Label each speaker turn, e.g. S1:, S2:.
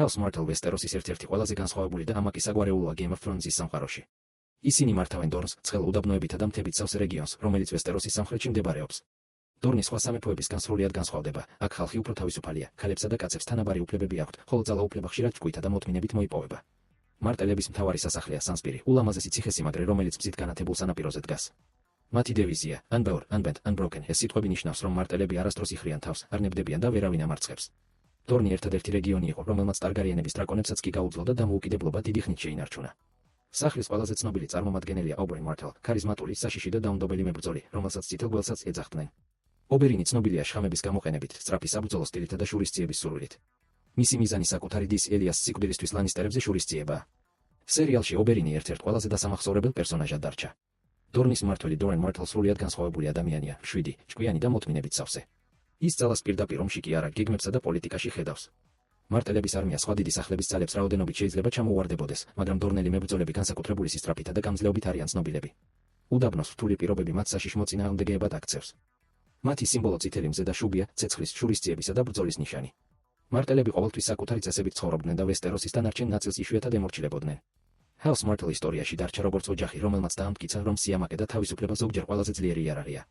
S1: House Martell ვესტეროსის ერთ-ერთი ყველაზე განსხვავებული და ამაკი საგვარეულოა Game of Thrones-ის სამყაროში. ისინი მართავენ დორნს ცხელ უდაბნოებითა და მთებით სავსე რეგიონს, რომელიც ვესტეროსის სამხრეთში მდებარეობს. დორნის სხვა სამეფოებისგან სრულიად განსხვავდება. აქ ხალხი უფრო თავისუფალია, ქალებსა და კაცებს თანაბარი უფლებები აქვთ, ხოლო ძალაუფლება ხშირად ჭკუითა და მოთმინებით მოიპოვება. მარტელების მთავარი სასახლეა სანსპირი, ულამაზესი ციხესიმაგრე, რომელიც მზით განათებულ სანაპიროზე დგას. მათი დევიზია Unbound, Unbent, Unbroken. ეს სიტყვები ნიშნავს, რომ მარტელები არასდროს იხრიან თავს, არ ნებდებიან და ვერავინ ამარცხებს. დორნი ერთადერთი რეგიონი იყო, რომელმაც ტარგარიენების დრაკონებსაც კი გაუძლო და დამოუკიდებლობა დიდი ხნით შეინარჩუნა. სახლის ყველაზე ცნობილი წარმომადგენელია Oberyn Martell, ქარიზმატული, საშიში და დაუნდობელი მებრძოლი, რომელსაც წითელ გველსაც ეძახდნენ. ობერინი ცნობილია შხამების გამოყენებით, სწრაფი საბრძოლო სტილითა და შურისძიების სურვილით. მისი მიზანი საკუთარი დის ელიას სიკვდილისთვის ლანისტერებზე შურისძიებაა. სერიალში ობერინი ერთ-ერთ ყველაზე დასამახსოვრებელ პერსონაჟად დარჩა. დორნის მმართველი Doran Martell სრულიად განსხვავებული ადამიანია, შვიდი, ჭკვიანი და მოთმინებით სავსე. ის ძალას პირდაპირ ომში კი არა, გეგმებსა და პოლიტიკაში ხედავს. მარტელების არმია სხვა დიდი სახლების ძალებს რაოდენობით შეიძლება ჩამოუვარდებოდეს, მაგრამ დორნელი მებრძოლები განსაკუთრებული სისწრაფითა და გამძლეობით არიან ცნობილები. უდაბნოს რთული პირობები მათ საშიშ მოწინააღმდეგეებად აქცევს. მათი სიმბოლო წითელი მზე და შუბია, ცეცხლის, შურისძიებისა და ბრძოლის ნიშანი. მარტელები ყოველთვის საკუთარი წესებით ცხოვრობდნენ და ვესტეროსის დანარჩენ ნაწილს იშვიათად ემორჩილებოდნენ. House Martell ისტორიაში დარჩა როგორც ოჯახი, რომელმაც დაამტკიცა, რომ სიამაყე და თავისუფლება ზოგჯერ ყველაზე ძლიერი იარაღია.